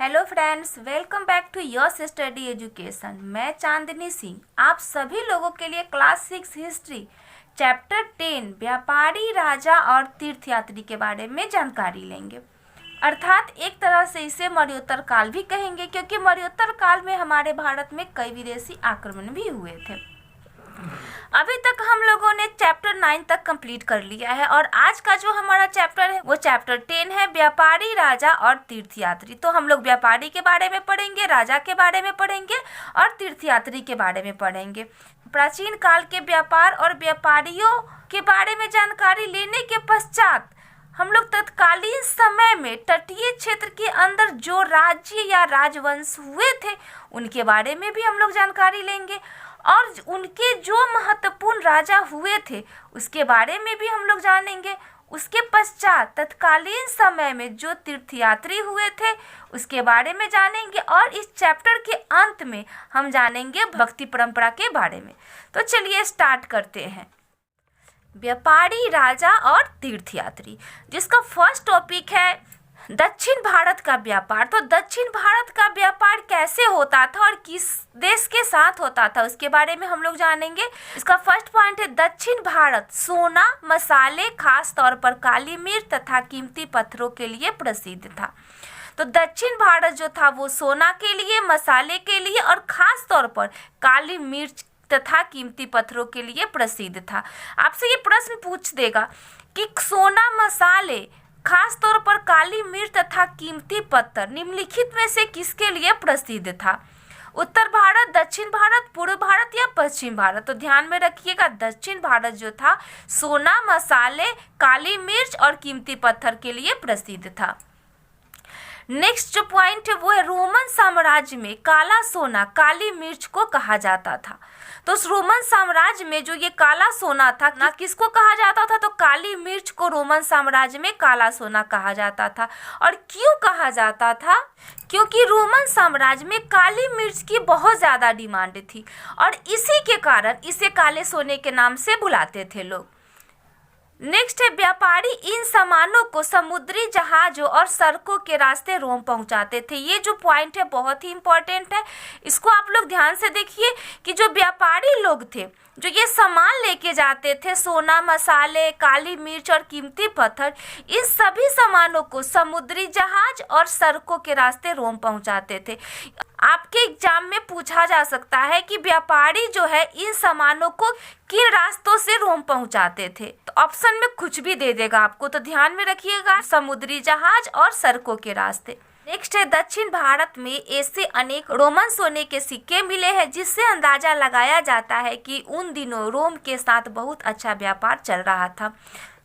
Hello friends, welcome back to your study education. मैं चांदनी सिंह आप सभी लोगों के लिए क्लास 6 हिस्ट्री चैप्टर 10 व्यापारी, राजा और तीर्थयात्री के बारे में जानकारी लेंगे। अर्थात एक तरह से इसे मौर्योत्तर काल भी कहेंगे, क्योंकि मौर्योत्तर काल में हमारे भारत में कई विदेशी आक्रमण भी हुए थे। अभी तक हम लोगों ने चैप्टर 9 तक कंप्लीट कर लिया है और आज का जो हमारा चैप्टर है वो चैप्टर 10 है, व्यापारी, राजा और तीर्थयात्री। तो हम लोग व्यापारी के बारे में पढ़ेंगे, राजा के बारे में पढ़ेंगे और तीर्थयात्री के बारे में पढ़ेंगे। प्राचीन काल के व्यापार और व्यापारियों के बारे में जानकारी लेने के पश्चात हम लोग तत्कालीन समय में तटीय क्षेत्र के अंदर जो राज्य या राजवंश हुए थे उनके बारे में भी हम लोग जानकारी लेंगे और उनके जो महत्वपूर्ण राजा हुए थे उसके बारे में भी हम लोग जानेंगे। उसके पश्चात तत्कालीन समय में जो तीर्थयात्री हुए थे उसके बारे में जानेंगे और इस चैप्टर के अंत में हम जानेंगे भक्ति परंपरा के बारे में। तो चलिए स्टार्ट करते हैं। व्यापारी, राजा और तीर्थयात्री, जिसका फर्स्ट टॉपिक है दक्षिण भारत का व्यापार। तो दक्षिण भारत का व्यापार कैसे होता था और किस देश के साथ होता था उसके बारे में हम लोग जानेंगे। इसका फर्स्ट पॉइंट है दक्षिण भारत सोना, मसाले, खास तौर पर काली मिर्च तथा कीमती पत्थरों के लिए प्रसिद्ध था। तो दक्षिण भारत जो था वो सोना के लिए, मसाले के लिए और खास तौर पर काली मिर्च तथा कीमती पत्थरों के लिए प्रसिद्ध था। आपसे ये प्रश्न पूछ देगा कि सोना, मसाले, खास तौर पर काली मिर्च तथा कीमती पत्थर निम्नलिखित में से किसके लिए प्रसिद्ध था? उत्तर भारत, दक्षिण भारत, पूर्व भारत या पश्चिम भारत? तो ध्यान में रखिएगा, दक्षिण भारत जो था सोना, मसाले, काली मिर्च और कीमती पत्थर के लिए प्रसिद्ध था। नेक्स्ट जो पॉइंट है वो है रोमन साम्राज्य में काला सोना काली मिर्च को कहा जाता था। तो उस रोमन साम्राज्य में जो ये काला सोना था ना, किसको कहा जाता था? तो काली मिर्च को रोमन साम्राज्य में काला सोना कहा जाता था। और क्यों कहा जाता था? क्योंकि रोमन साम्राज्य में काली मिर्च की बहुत ज़्यादा डिमांड थी और इसी के कारण इसे काले सोने के नाम से बुलाते थे लोग। नेक्स्ट है व्यापारी इन सामानों को समुद्री जहाजों और सड़कों के रास्ते रोम पहुंचाते थे। ये जो पॉइंट है बहुत ही इंपॉर्टेंट है, इसको आप लोग ध्यान से देखिए कि जो व्यापारी लोग थे जो ये सामान लेके जाते थे, सोना, मसाले, काली मिर्च और कीमती पत्थर, इन सभी सामानों को समुद्री जहाज और सड़कों के रास्ते रोम पहुंचाते थे। आपके एग्जाम में पूछा जा सकता है कि व्यापारी जो है इन सामानों को किन रास्तों से रोम पहुंचाते थे? तो ऑप्शन में कुछ भी दे देगा आपको, तो ध्यान में रखिएगा, समुद्री जहाज और सड़कों के रास्ते। नेक्स्ट है दक्षिण भारत में ऐसे अनेक रोमन सोने के सिक्के मिले हैं जिससे अंदाजा लगाया जाता है कि उन दिनों रोम के साथ बहुत अच्छा व्यापार चल रहा था।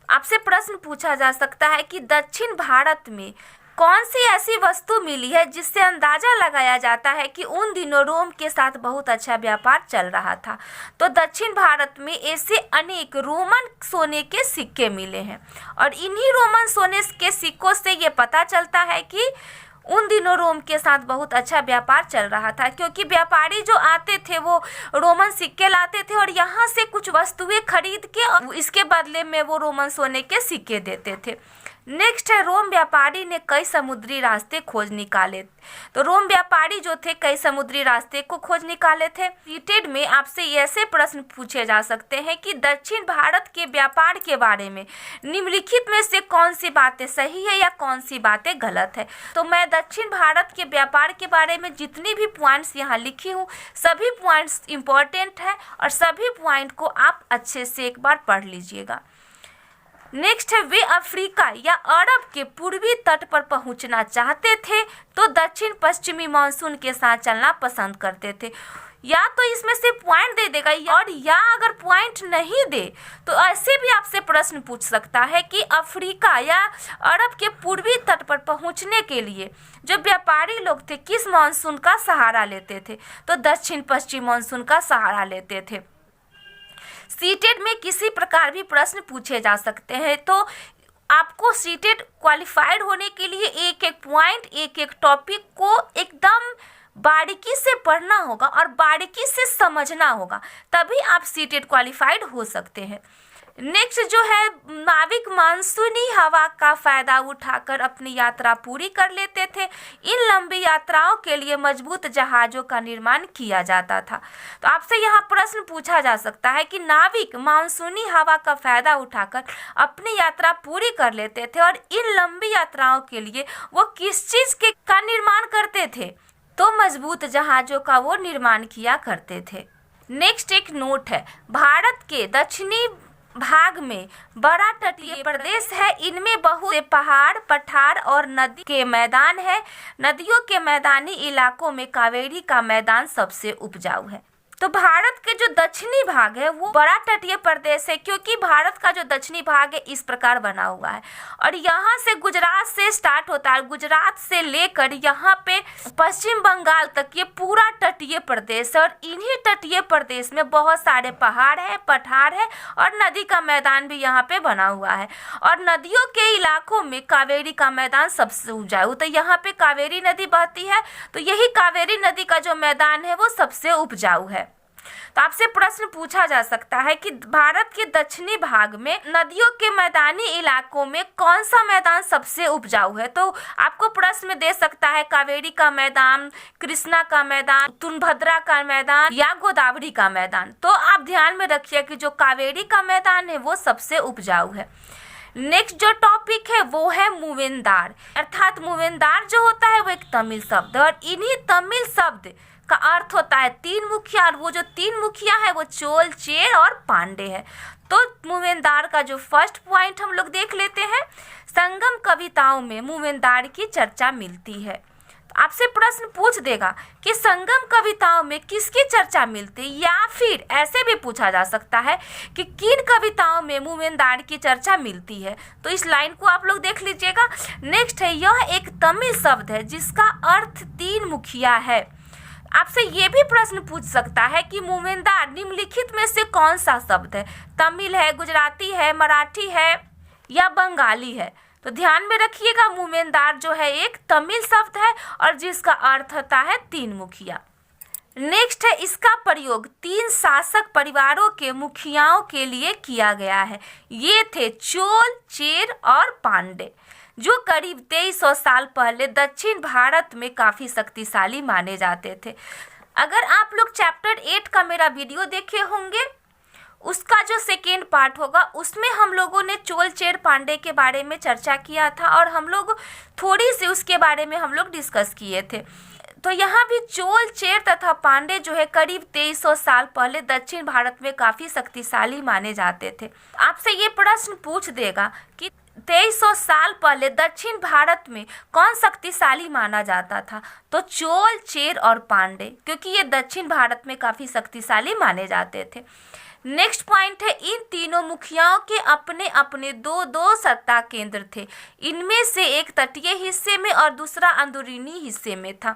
आपसे प्रश्न पूछा जा सकता है कि दक्षिण भारत में कौन सी ऐसी वस्तु मिली है जिससे अंदाजा लगाया जाता है कि उन दिनों रोम के साथ बहुत अच्छा व्यापार चल रहा था? तो दक्षिण भारत में ऐसे अनेक रोमन सोने के सिक्के मिले हैं और इन्हीं रोमन सोने के सिक्कों से ये पता चलता है कि उन दिनों रोम के साथ बहुत अच्छा व्यापार चल रहा था, क्योंकि व्यापारी जो आते थे वो रोमन सिक्के लाते थे और यहाँ से कुछ वस्तुएं खरीद के और इसके बदले में वो रोमन सोने के सिक्के देते थे। नेक्स्ट है रोम व्यापारी ने कई समुद्री रास्ते खोज निकाले। तो रोम व्यापारी जो थे कई समुद्री रास्ते को खोज निकाले थे। सीटेड में आपसे ऐसे प्रश्न पूछे जा सकते हैं कि दक्षिण भारत के व्यापार के बारे में निम्नलिखित में से कौन सी बातें सही है या कौन सी बातें गलत है? तो मैं दक्षिण भारत के व्यापार के बारे में जितनी भी पॉइंट्स यहाँ लिखी हूँ सभी पॉइंट्स इंपॉर्टेंट है और सभी पॉइंट को आप अच्छे से एक बार पढ़ लीजिएगा। नेक्स्ट है वे अफ्रीका या अरब के पूर्वी तट पर पहुंचना चाहते थे तो दक्षिण पश्चिमी मानसून के साथ चलना पसंद करते थे। या तो इसमें से पॉइंट दे देगा और या अगर पॉइंट नहीं दे तो ऐसे भी आपसे प्रश्न पूछ सकता है कि अफ्रीका या अरब के पूर्वी तट पर पहुंचने के लिए जो व्यापारी लोग थे किस मानसून का सहारा लेते थे? तो दक्षिण पश्चिम मानसून का सहारा लेते थे। सीटेड में किसी प्रकार भी प्रश्न पूछे जा सकते हैं, तो आपको सीटेड क्वालिफाइड होने के लिए एक एक पॉइंट, एक एक टॉपिक को एकदम बारीकी से पढ़ना होगा और बारीकी से समझना होगा, तभी आप सीटेड क्वालिफाइड हो सकते हैं। नेक्स्ट जो है, नाविक मानसूनी हवा का फायदा उठाकर अपनी यात्रा पूरी कर लेते थे। इन लंबी यात्राओं के लिए मजबूत जहाजों का निर्माण किया जाता था। तो आपसे यहाँ प्रश्न पूछा जा सकता है कि नाविक मानसूनी हवा का फायदा उठाकर अपनी यात्रा पूरी कर लेते थे और इन लंबी यात्राओं के लिए वो किस चीज का निर्माण करते थे? तो मजबूत जहाजों का वो निर्माण किया करते थे। नेक्स्ट एक नोट है, भारत के दक्षिणी भाग में बड़ा तटीय प्रदेश है। इनमें बहुत से पहाड़, पठार और नदी के मैदान है। नदियों के मैदानी इलाकों में कावेरी का मैदान सबसे उपजाऊ है। तो भारत के जो दक्षिणी भाग है वो बड़ा तटीय प्रदेश है, क्योंकि भारत का जो दक्षिणी भाग है इस प्रकार बना हुआ है और यहाँ से गुजरात से स्टार्ट होता है। गुजरात से लेकर यहाँ पे पश्चिम बंगाल तक ये पूरा तटीय प्रदेश है और इन्हीं तटीय प्रदेश में बहुत सारे पहाड़ है, पठार है और नदी का मैदान भी यहाँ पे बना हुआ है। और नदियों के इलाकों में कावेरी का मैदान सबसे उपजाऊ, तो यहाँ पे कावेरी नदी बहती है, तो यही कावेरी नदी का जो मैदान है वो सबसे उपजाऊ है। तो आपसे प्रश्न पूछा जा सकता है कि भारत के दक्षिणी भाग में नदियों के मैदानी इलाकों में कौन सा मैदान सबसे उपजाऊ है? तो आपको प्रश्न में दे सकता है कावेरी का मैदान, कृष्णा का मैदान, तुंगभद्रा का मैदान या गोदावरी का मैदान। तो आप ध्यान में रखिए कि जो कावेरी का मैदान है वो सबसे उपजाऊ है। नेक्स्ट जो टॉपिक है वो है मूवेंदार, अर्थात मूवेंदार जो होता है वो एक तमिल शब्द है और इन्हीं तमिल शब्द का अर्थ होता है तीन मुखिया, और वो जो तीन मुखिया है वो चोल, चेर और पांडे है। तो मूवेंदार का जो फर्स्ट पॉइंट हम लोग देख लेते हैं, संगम कविताओं में मूवेंदार की चर्चा मिलती है। तो आपसे प्रश्न पूछ देगा कि संगम कविताओं में किसकी चर्चा मिलती है, या फिर ऐसे भी पूछा जा सकता है कि किन कविताओं में मूवेंदार की चर्चा मिलती है। तो इस लाइन को आप लोग देख लीजिएगा। नेक्स्ट है, यह एक तमिल शब्द है जिसका अर्थ तीन मुखिया है। आपसे ये भी प्रश्न पूछ सकता है कि मूवेंदार निम्नलिखित में से कौन सा शब्द है, तमिल है, गुजराती है, मराठी है या बंगाली है? तो ध्यान में रखिएगा, मूवेंदार जो है एक तमिल शब्द है और जिसका अर्थ होता है तीन मुखिया। नेक्स्ट है, इसका प्रयोग तीन शासक परिवारों के मुखियाओं के लिए किया गया है। ये थे चोल, चेर और पांडे, जो करीब 2300 साल पहले दक्षिण भारत में काफ़ी शक्तिशाली माने जाते थे। अगर आप लोग चैप्टर 8 का मेरा वीडियो देखे होंगे, उसका जो सेकेंड पार्ट होगा उसमें हम लोगों ने चोल, चेर, पांडे के बारे में चर्चा किया था और हम लोग थोड़ी सी उसके बारे में हम लोग डिस्कस किए थे। तो यहाँ भी चोल, चेर तथा पांडे जो है करीब 2300 साल पहले दक्षिण भारत में काफ़ी शक्तिशाली माने जाते थे। आपसे ये प्रश्न पूछ देगा कि 2300 साल पहले दक्षिण भारत में कौन शक्तिशाली माना जाता था? तो चोल, चेर और पांडे, क्योंकि ये दक्षिण भारत में काफ़ी शक्तिशाली माने जाते थे। नेक्स्ट पॉइंट है, इन तीनों मुखियाओं के अपने अपने दो दो सत्ता केंद्र थे। इनमें से एक तटीय हिस्से में और दूसरा अंदरूनी हिस्से में था।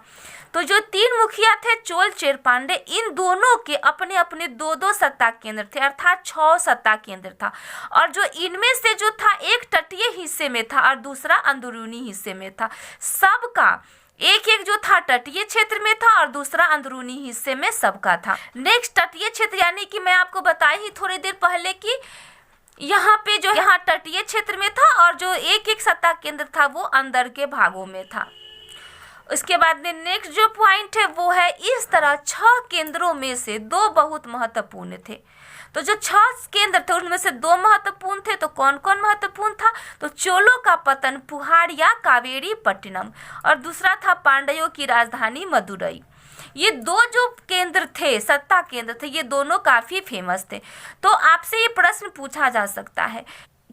तो जो तीन मुखिया थे चोल, चेर, पांडे, इन दोनों के अपने अपने दो दो सत्ता केंद्र थे, अर्थात 6 सत्ता केंद्र था। और जो इनमें से जो था एक तटीय हिस्से में था और दूसरा अंदरूनी हिस्से में था। सबका एक एक जो था तटीय क्षेत्र में था और दूसरा अंदरूनी हिस्से में सबका था। नेक्स्ट तटीय क्षेत्र, यानी कि मैं आपको बताई ही थोड़ी देर पहले कि यहाँ पे जो यहाँ तटीय क्षेत्र में था और जो एक एक सत्ता केंद्र था वो अंदर के भागों में था। उसके बाद में नेक्स्ट जो पॉइंट है वो है, इस तरह 6 केंद्रों में से 2 बहुत महत्वपूर्ण थे। तो जो 6 केंद्र थे उनमें से 2 महत्वपूर्ण थे। तो कौन कौन महत्वपूर्ण था? तो चोलों का पतन पुहाड़ या कावेरी पट्टिनम और दूसरा था पांड्यों की राजधानी मदुरई। ये 2 जो केंद्र थे, सत्ता केंद्र थे, ये दोनों काफ़ी फेमस थे। तो आपसे ये प्रश्न पूछा जा सकता है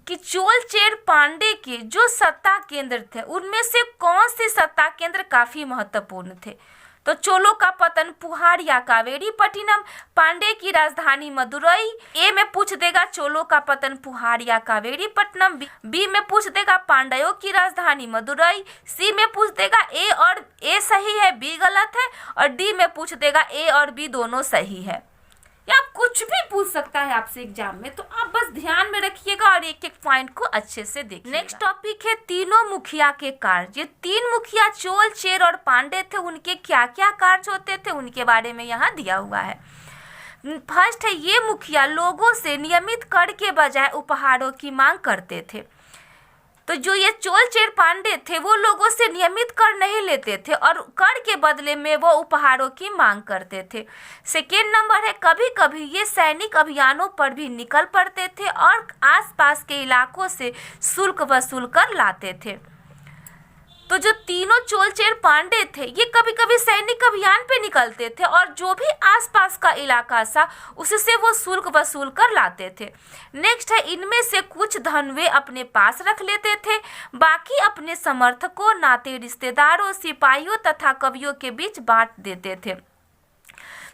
कि चोल, चेर, पांडे के जो सत्ता केंद्र थे उनमें से कौन से सत्ता केंद्र काफ़ी महत्वपूर्ण थे? तो चोलों का पतन पुहाड़ या कावेरी पट्टिनम, पांडे की राजधानी मदुरई। ए में पूछ देगा चोलों का पतन पुहाड़ या कावेरी पट्टिनम, बी में पूछ देगा पांड्यों की राजधानी मदुरई, सी में पूछ देगा ए और ए सही है, बी गलत है, और डी में पूछ देगा ए और बी दोनों सही है। या कुछ भी पूछ सकता है आपसे एग्जाम में, तो आप बस ध्यान में रखिएगा और एक एक पॉइंट को अच्छे से देखिएगा। नेक्स्ट टॉपिक है तीनों मुखिया के कार्य। ये 3 मुखिया चोल, चेर और पांडे थे, उनके क्या क्या कार्य होते थे उनके बारे में यहाँ दिया हुआ है। फर्स्ट है, ये मुखिया लोगों से नियमित कर के बजाय उपहारों की मांग करते थे। तो जो ये चोल चेर पांडे थे वो लोगों से नियमित कर नहीं लेते थे और कर के बदले में वो उपहारों की मांग करते थे। सेकेंड नंबर है, कभी कभी ये सैनिक अभियानों पर भी निकल पड़ते थे और आसपास के इलाकों से शुल्क वसूल कर लाते थे। तो जो तीनों चोल चेर पांडे थे ये कभी कभी सैनिक अभियान पे निकलते थे और जो भी आसपास का इलाका था उससे वो शुल्क वसूल कर लाते थे। नेक्स्ट है, इनमें से कुछ धन वे अपने पास रख लेते थे, बाकी अपने समर्थकों, नाते रिश्तेदारों, सिपाहियों तथा कवियों के बीच बांट देते थे।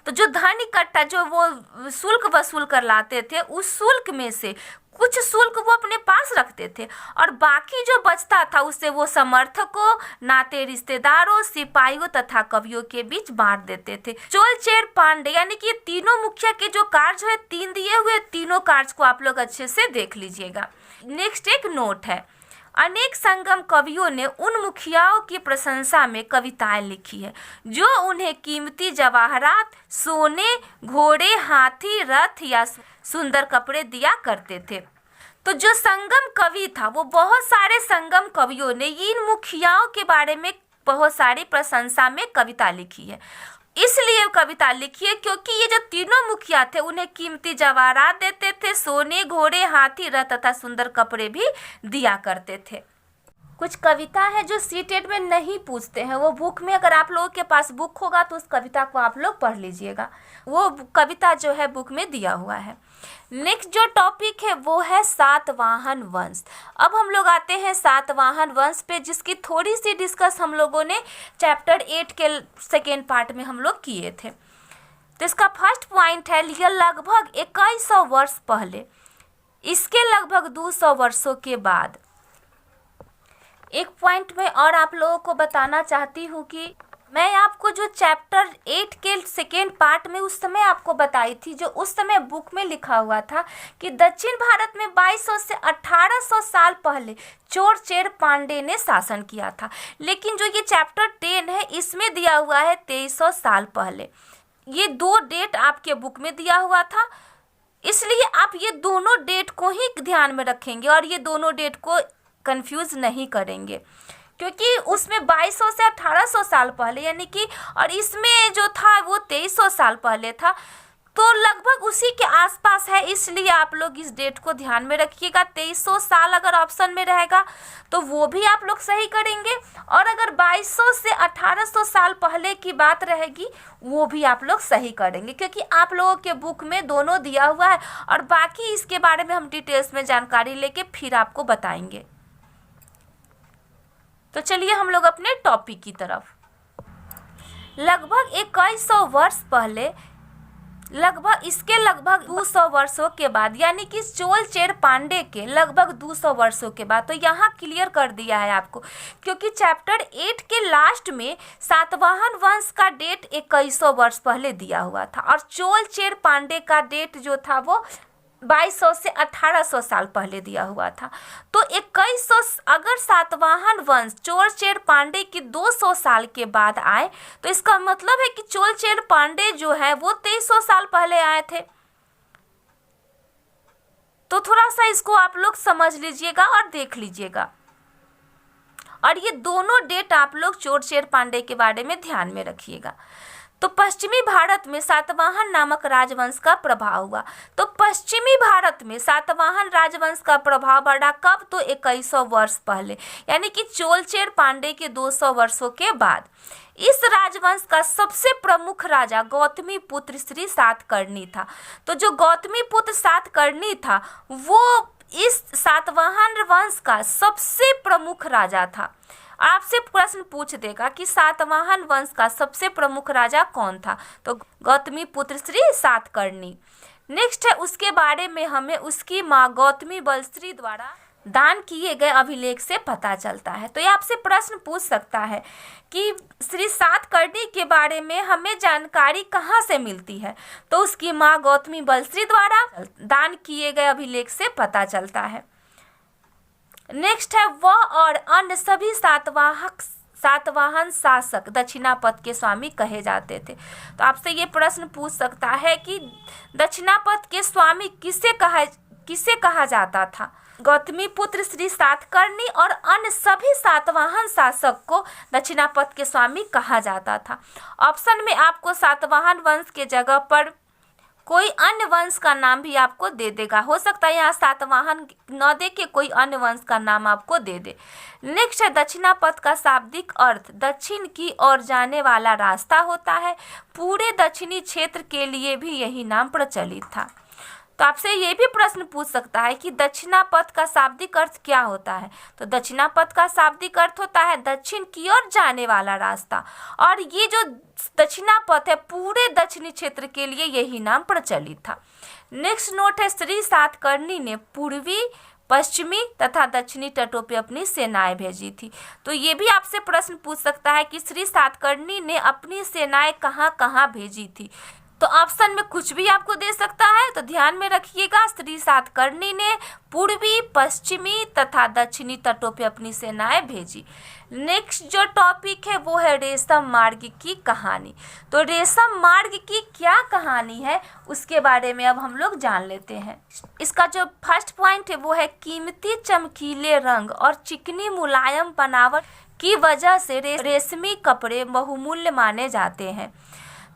तो जो धन इकट्ठा जो वो शुल्क वसूल कर लाते थे उस शुल्क में से कुछ शुल्क वो अपने पास रखते थे और बाकी जो बचता था उससे वो समर्थकों, नाते रिश्तेदारों, सिपाहियों तथा कवियों के बीच बांट देते थे। चोल चेर पांडे यानी कि तीनों मुखिया के जो कार्य है, 3 दिए हुए, तीनों कार्य को आप लोग अच्छे से देख लीजिएगा। नेक्स्ट एक नोट है, अनेक संगम कवियों ने उन मुखियाओं की प्रशंसा में कविताएं लिखी है जो उन्हें कीमती जवाहरात, सोने, घोड़े, हाथी, रथ या सुंदर कपड़े दिया करते थे। तो जो संगम कवि था वो बहुत सारे संगम कवियों ने इन मुखियाओं के बारे में बहुत सारी प्रशंसा में कविता लिखी है। इसलिए कविता लिखी है क्योंकि ये जो तीनों मुखिया थे उन्हें कीमती जवाहरात देते थे, सोने, घोड़े, हाथी, रथ तथा सुंदर कपड़े भी दिया करते थे। कुछ कविता है जो सीटेट में नहीं पूछते हैं, वो बुक में, अगर आप लोगों के पास बुक होगा तो उस कविता को आप लोग पढ़ लीजिएगा, वो कविता जो है बुक में दिया हुआ है। नेक्स्ट जो टॉपिक है वो है सातवाहन वंश। अब हम लोग आते हैं सातवाहन वंश पे, जिसकी थोड़ी सी डिस्कस हम लोगों ने चैप्टर 8 के सेकेंड पार्ट में हम लोग किए थे। तो इसका फर्स्ट पॉइंट है, यह लगभग 2100 वर्ष पहले, इसके लगभग 200 वर्षों के बाद। एक पॉइंट में और आप लोगों को बताना चाहती हूँ कि मैं आपको जो चैप्टर 8 के सेकेंड पार्ट में उस समय आपको बताई थी, जो उस समय बुक में लिखा हुआ था कि दक्षिण भारत में 2200 से 1800 साल पहले चोल चेर पांडे ने शासन किया था, लेकिन जो ये चैप्टर 10 है इसमें दिया हुआ है 2300 साल पहले। ये 2 डेट आपके बुक में दिया हुआ था, इसलिए आप ये दोनों डेट को ही ध्यान में रखेंगे और ये दोनों डेट को कंफ्यूज नहीं करेंगे, क्योंकि उसमें 2200 से 1800 साल पहले यानी कि, और इसमें जो था वो 2300 साल पहले था, तो लगभग उसी के आसपास है, इसलिए आप लोग इस डेट को ध्यान में रखिएगा। 2300 साल अगर ऑप्शन में रहेगा तो वो भी आप लोग सही करेंगे, और अगर 2200 से 1800 साल पहले की बात रहेगी वो भी आप लोग सही करेंगे, क्योंकि आप लोगों के बुक में दोनों दिया हुआ है और बाकी इसके बारे में हम डिटेल्स में जानकारी लेके फिर आपको बताएंगे। तो चलिए हम लोग अपने टॉपिक की तरफ। लगभग 2100 वर्ष पहले, इसके लगभग 200 वर्षों के बाद, यानी कि चोल चेर पांडे के लगभग 200 वर्षों के बाद, तो यहाँ क्लियर कर दिया है आपको, क्योंकि चैप्टर 8 के लास्ट में सातवाहन वंश का डेट 2100 वर्ष पहले दिया हुआ था और चोल चेर पांडे का डेट जो था वो 2200 से 1800 साल पहले दिया हुआ था। तो 2100 अगर सातवाहन वंश चोल चेर पांडे की 200 साल के बाद आए तो इसका मतलब है कि चोल चेर पांडे जो है वो 2300 साल पहले आए थे। तो थोड़ा सा इसको आप लोग समझ लीजिएगा और देख लीजिएगा, और ये दोनों डेट आप लोग चोल चेर पांडे के बारे में ध्यान में रखिएगा। तो पश्चिमी भारत में सातवाहन नामक राजवंश का प्रभाव हुआ। तो पश्चिमी भारत में सातवाहन राजवंश का प्रभाव बढ़ा कब? तो 2100 वर्ष पहले, यानी कि चोल चेर पांडे के 200 वर्षों के बाद। इस राजवंश का सबसे प्रमुख राजा गौतमी पुत्र श्री सातकर्णी था। तो जो गौतमी पुत्र सातकर्णी था वो इस सातवाहन वंश का सबसे प्रमुख राजा था। आपसे प्रश्न पूछ देगा कि सातवाहन वंश का सबसे प्रमुख राजा कौन था? तो गौतमी पुत्र श्री सातकर्णी। नेक्स्ट है, उसके बारे में हमें उसकी माँ गौतमी बलश्री द्वारा दान किए गए अभिलेख से पता चलता है। तो ये आपसे प्रश्न पूछ सकता है कि श्री सातकर्णी के बारे में हमें जानकारी कहाँ से मिलती है? तो उसकी माँ गौतमी बलश्री द्वारा दान किए गए अभिलेख से पता चलता है। नेक्स्ट है, वह और अन्य सभी सातवाहन शासक दक्षिणापथ के स्वामी कहे जाते थे। तो आपसे ये प्रश्न पूछ सकता है कि दक्षिणापथ के स्वामी किसे कहा जाता था? गौतमी पुत्र श्री सातकर्णी और अन्य सभी सातवाहन शासक को दक्षिणापथ के स्वामी कहा जाता था। ऑप्शन में आपको सातवाहन वंश के जगह पर कोई अन्य वंश का नाम भी आपको दे देगा। हो सकता है यहाँ सातवाहन न दे के कोई अन्य वंश का नाम आपको दे दे। नेक्स्ट है दक्षिणापथ का शाब्दिक अर्थ दक्षिण की ओर जाने वाला रास्ता होता है। पूरे दक्षिणी क्षेत्र के लिए भी यही नाम प्रचलित था। तो आपसे ये भी प्रश्न पूछ सकता है कि दक्षिणापथ का शाब्दिक अर्थ क्या होता है? तो दक्षिणापथ का शाब्दिक अर्थ होता है दक्षिण की ओर जाने वाला रास्ता। और ये जो दक्षिणापथ है पूरे दक्षिणी क्षेत्र के लिए यही नाम प्रचलित था। नेक्स्ट नोट है श्री सातकर्णी ने पूर्वी, पश्चिमी तथा दक्षिणी तटों पे अपनी सेनाएं भेजी थी। तो ये भी आपसे प्रश्न पूछ सकता है कि श्री सातकर्णी ने अपनी सेनाएं कहाँ कहाँ भेजी थी। तो ऑप्शन में कुछ भी आपको दे सकता है, तो ध्यान में रखिएगा श्री सातकर्णी ने पूर्वी, पश्चिमी तथा दक्षिणी तटों पे अपनी सेनाएं भेजी। नेक्स्ट जो टॉपिक है वो है रेशम मार्ग की कहानी। तो रेशम मार्ग की क्या कहानी है उसके बारे में अब हम लोग जान लेते हैं। इसका जो फर्स्ट पॉइंट है वो है कीमती चमकीले रंग और चिकनी मुलायम बनावट की वजह से रेशमी कपड़े बहुमूल्य माने जाते हैं।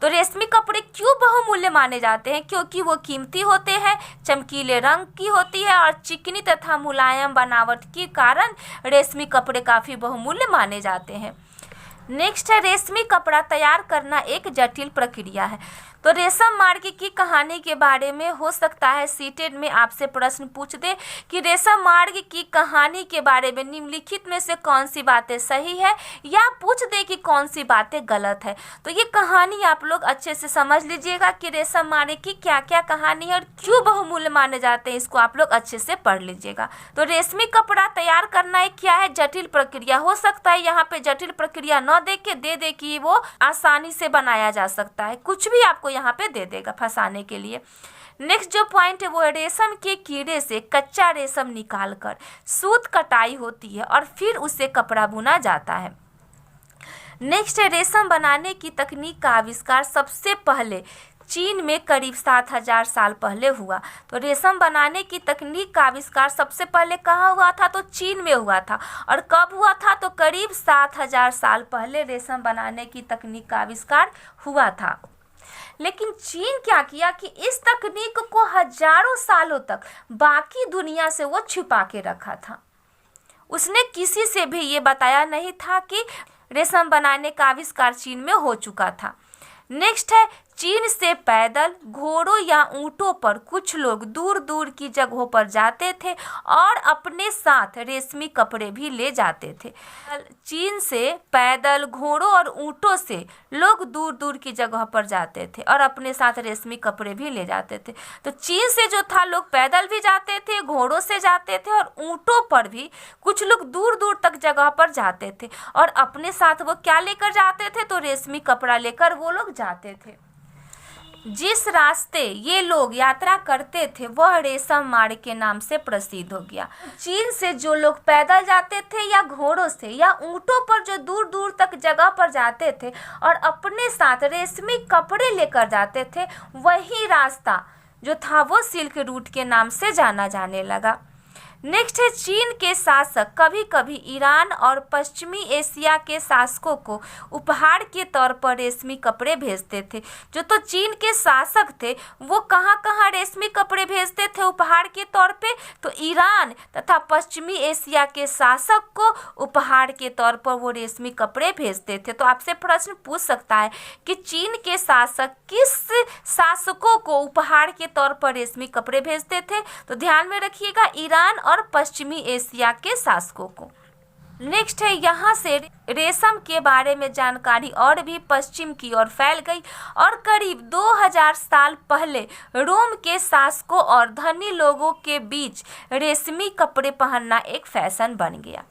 तो रेशमी कपड़े क्यों बहुमूल्य माने जाते हैं? क्योंकि वो कीमती होते हैं, चमकीले रंग की होती है और चिकनी तथा मुलायम बनावट के कारण रेशमी कपड़े काफ़ी बहुमूल्य माने जाते हैं। नेक्स्ट है रेशमी कपड़ा तैयार करना एक जटिल प्रक्रिया है। तो रेशम मार्ग की कहानी के बारे में हो सकता है सीटेट में आपसे प्रश्न पूछ दे कि रेशम मार्ग की कहानी के बारे में निम्नलिखित में से कौन सी बातें सही है, या पूछ दे कि कौन सी बातें गलत है। तो ये कहानी आप लोग अच्छे से समझ लीजिएगा कि रेशम मार्ग की क्या क्या कहानी है और क्यों बहुमूल्य माने जाते हैं, इसको आप लोग अच्छे से पढ़ लीजिएगा। तो रेशमी कपड़ा तैयार करना एक क्या है? जटिल प्रक्रिया। हो सकता है यहाँ पे जटिल प्रक्रिया न दे के दे कि वो आसानी से बनाया जा सकता है, कुछ भी आपको यहाँ पे दे देगा फंसाने के लिए। नेक्स्ट जो पॉइंट है वो है रेशम के कीड़े से कच्चा रेशम निकालकर सूत कटाई होती है और फिर उससे कपड़ा बुना जाता है। नेक्स्ट है रेशम बनाने की तकनीक का आविष्कार सबसे पहले चीन में करीब 7000 साल पहले हुआ। तो रेशम बनाने की तकनीक का आविष्कार सबसे पहले कहाँ हुआ था? तो चीन में हुआ था। और कब हुआ था? तो करीब 7000 साल पहले रेशम बनाने की तकनीक का आविष्कार हुआ था। लेकिन चीन क्या किया कि इस तकनीक को हजारों सालों तक बाकी दुनिया से वो छुपा के रखा था। उसने किसी से भी ये बताया नहीं था कि रेशम बनाने का आविष्कार चीन में हो चुका था। नेक्स्ट है चीन से पैदल, घोड़ों या ऊंटों पर कुछ लोग दूर दूर की जगहों पर जाते थे और अपने साथ रेशमी कपड़े भी ले जाते थे। चीन से पैदल, घोड़ों और ऊंटों से लोग दूर दूर की जगह पर जाते थे और अपने साथ रेशमी कपड़े भी ले जाते थे। तो चीन से जो था लोग पैदल भी जाते थे, घोड़ों से जाते थे और ऊंटों पर भी कुछ लोग दूर दूर तक जगह पर जाते थे और अपने साथ वो क्या लेकर जाते थे? तो रेशमी कपड़ा लेकर वो लोग जाते थे। जिस रास्ते ये लोग यात्रा करते थे वह रेशम मार्ग के नाम से प्रसिद्ध हो गया। चीन से जो लोग पैदल जाते थे या घोड़ों से या ऊंटों पर जो दूर दूर तक जगह पर जाते थे और अपने साथ रेशमी कपड़े लेकर जाते थे, वही रास्ता जो था वो सिल्क रूट के नाम से जाना जाने लगा। नेक्स्ट है चीन के शासक कभी कभी ईरान और पश्चिमी एशिया के शासकों को उपहार के तौर पर रेशमी कपड़े भेजते थे। जो तो चीन के शासक थे वो कहाँ कहाँ रेशमी कपड़े भेजते थे उपहार के तौर पे? तो ईरान तथा पश्चिमी एशिया के शासक को उपहार के तौर पर वो रेशमी कपड़े भेजते थे। तो आपसे प्रश्न पूछ सकता है कि चीन के शासक किस शासकों को उपहार के तौर पर रेशमी कपड़े भेजते थे? तो ध्यान में रखिएगा ईरान और पश्चिमी एशिया के शासकों को। नेक्स्ट है यहाँ से रेशम के बारे में जानकारी और भी पश्चिम की ओर फैल गई और करीब 2000 साल पहले रोम के शासकों और धनी लोगों के बीच रेशमी कपड़े पहनना एक फैशन बन गया।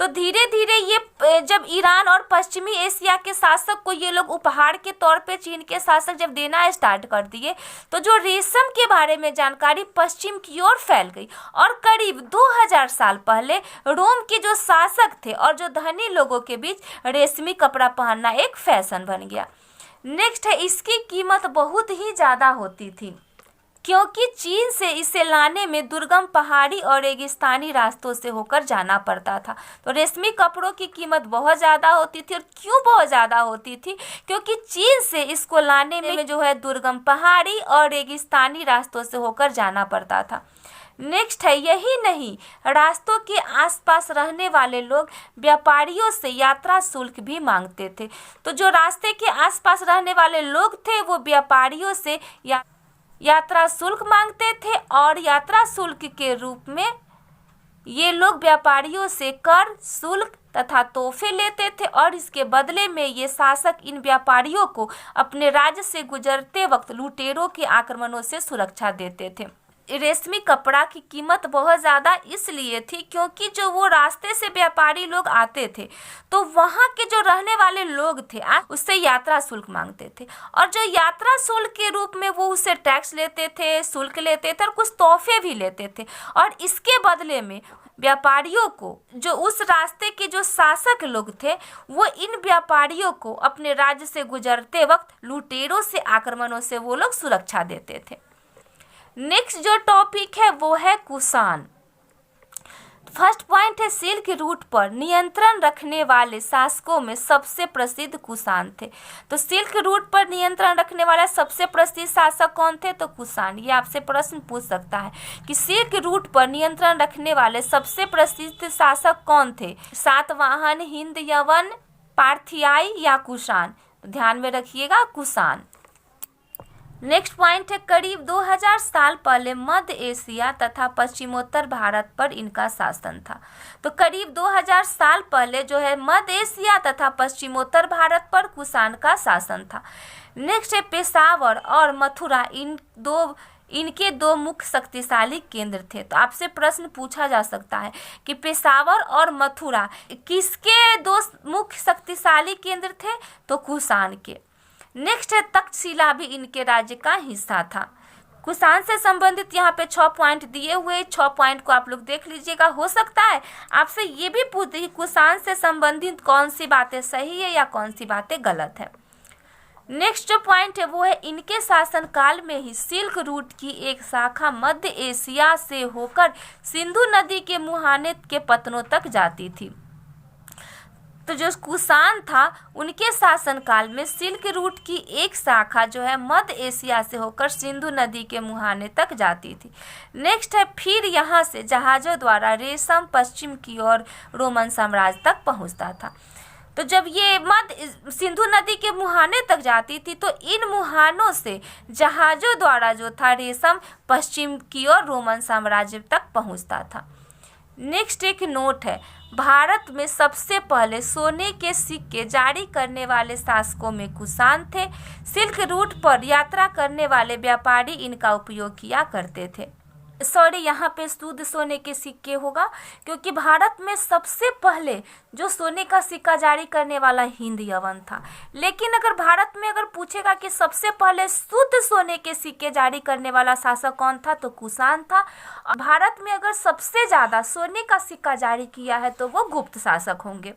तो धीरे धीरे ये जब ईरान और पश्चिमी एशिया के शासक को ये लोग उपहार के तौर पे चीन के शासक जब देना स्टार्ट कर दिए, तो जो रेशम के बारे में जानकारी पश्चिम की ओर फैल गई और करीब 2000 साल पहले रोम के जो शासक थे और जो धनी लोगों के बीच रेशमी कपड़ा पहनना एक फैशन बन गया। नेक्स्ट है, इसकी कीमत बहुत ही ज़्यादा होती थी क्योंकि चीन से इसे लाने में दुर्गम पहाड़ी और रेगिस्तानी रास्तों से होकर जाना पड़ता था। तो रेशमी कपड़ों की कीमत बहुत ज़्यादा होती थी। और क्यों बहुत ज़्यादा होती थी? क्योंकि चीन से इसको लाने में जो है दुर्गम पहाड़ी और रेगिस्तानी रास्तों से होकर जाना पड़ता था। नेक्स्ट है, यही नहीं, रास्तों के आसपास रहने वाले लोग व्यापारियों से यात्रा शुल्क भी मांगते थे। तो जो रास्ते के आसपास रहने वाले लोग थे वो व्यापारियों से यात्रा शुल्क मांगते थे और यात्रा शुल्क के रूप में ये लोग व्यापारियों से कर, शुल्क तथा तोहफे लेते थे और इसके बदले में ये शासक इन व्यापारियों को अपने राज्य से गुजरते वक्त लुटेरों के आक्रमणों से सुरक्षा देते थे। रेशमी कपड़ा की कीमत बहुत ज़्यादा इसलिए थी क्योंकि जो वो रास्ते से व्यापारी लोग आते थे तो वहाँ के जो रहने वाले लोग थे उससे यात्रा शुल्क मांगते थे और जो यात्रा शुल्क के रूप में वो उससे टैक्स लेते थे, शुल्क लेते थे और कुछ तोहफे भी लेते थे। और इसके बदले में व्यापारियों को, जो उस रास्ते के जो शासक लोग थे, वो इन व्यापारियों को अपने राज्य से गुजरते वक्त लुटेरों से आक्रमणों से वो लोग सुरक्षा देते थे। नेक्स्ट जो टॉपिक है वो है कुषाण। फर्स्ट पॉइंट है, सिल्क रूट पर नियंत्रण रखने वाले शासकों में सबसे प्रसिद्ध कुषाण थे। तो सिल्क रूट पर नियंत्रण रखने वाला सबसे प्रसिद्ध शासक कौन थे? तो कुषाण। ये आपसे प्रश्न पूछ सकता है कि सिल्क रूट पर नियंत्रण रखने वाले सबसे प्रसिद्ध शासक कौन थे? सातवाहन, हिंद, यवन, पार्थियाई या कुषाण? ध्यान में रखिएगा, कुषाण। नेक्स्ट पॉइंट है, करीब 2000 साल पहले मध्य एशिया तथा पश्चिमोत्तर भारत पर इनका शासन था। तो करीब 2000 साल पहले जो है मध्य एशिया तथा पश्चिमोत्तर भारत पर कुषाण का शासन था। नेक्स्ट है, पेशावर और मथुरा इनके दो मुख्य शक्तिशाली केंद्र थे। तो आपसे प्रश्न पूछा जा सकता है कि पेशावर और मथुरा किसके दो मुख्य शक्तिशाली केंद्र थे? तो कुषाण के। नेक्स्ट है, तक्षशिला भी इनके राज्य का हिस्सा था। कुषाण से संबंधित यहाँ पे 6 पॉइंट दिए हुए, 6 पॉइंट को आप लोग देख लीजिएगा। हो सकता है आपसे ये भी पूछ दे कि कुषाण से संबंधित कौन सी बातें सही है या कौन सी बातें गलत है। नेक्स्ट जो पॉइंट है वो है, इनके शासनकाल में ही सिल्क रूट की एक शाखा मध्य एशिया से होकर सिंधु नदी के मुहाने के पत्तनों तक जाती थी। तो जो कुषाण था उनके शासनकाल में सिल्क रूट की एक शाखा जो है मध्य एशिया से होकर सिंधु नदी के मुहाने तक जाती थी। नेक्स्ट है, फिर यहाँ से जहाज़ों द्वारा रेशम पश्चिम की ओर रोमन साम्राज्य तक पहुँचता था। तो जब ये मध्य सिंधु नदी के मुहाने तक जाती थी तो इन मुहानों से जहाज़ों द्वारा जो था रेशम पश्चिम की ओर रोमन साम्राज्य तक पहुँचता था। नेक्स्ट एक नोट है, भारत में सबसे पहले सोने के सिक्के जारी करने वाले शासकों में कुषाण थे। सिल्क रूट पर यात्रा करने वाले व्यापारी इनका उपयोग किया करते थे। सॉरी, यहाँ पे शुद्ध सोने के सिक्के होगा क्योंकि भारत में सबसे पहले जो सोने का सिक्का जारी करने वाला हिंद यवन था। लेकिन अगर भारत में अगर पूछेगा कि सबसे पहले शुद्ध सोने के सिक्के जारी करने वाला शासक कौन था, तो कुषाण था। भारत में अगर सबसे ज़्यादा सोने का सिक्का जारी किया है तो वो गुप्त शासक होंगे।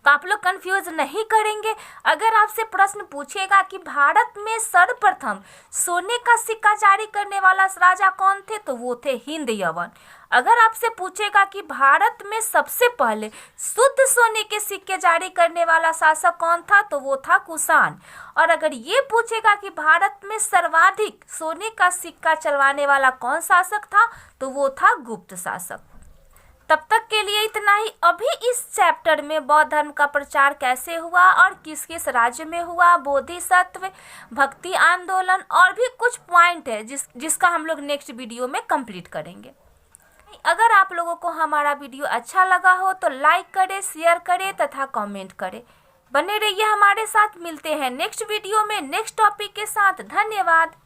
तो आप लोग कंफ्यूज नहीं करेंगे। अगर आपसे प्रश्न पूछेगा कि भारत में सर्वप्रथम सोने का सिक्का जारी करने वाला राजा कौन थे, तो वो थे हिंद यवन। अगर आपसे पूछेगा कि भारत में सबसे पहले शुद्ध सोने के सिक्के जारी करने वाला शासक कौन था, तो वो था कुषाण। और अगर ये पूछेगा कि भारत में सर्वाधिक सोने का सिक्का चलवाने वाला कौन शासक था, तो वो था गुप्त शासक। तब तक के लिए इतना ही। अभी इस चैप्टर में बौद्ध धर्म का प्रचार कैसे हुआ और किस किस राज्य में हुआ, बोधिसत्व, भक्ति आंदोलन और भी कुछ पॉइंट है जिसका हम लोग नेक्स्ट वीडियो में कंप्लीट करेंगे। अगर आप लोगों को हमारा वीडियो अच्छा लगा हो तो लाइक करें, शेयर करें तथा कमेंट करें। बने रहिए हमारे साथ। मिलते हैं नेक्स्ट वीडियो में नेक्स्ट टॉपिक के साथ। धन्यवाद।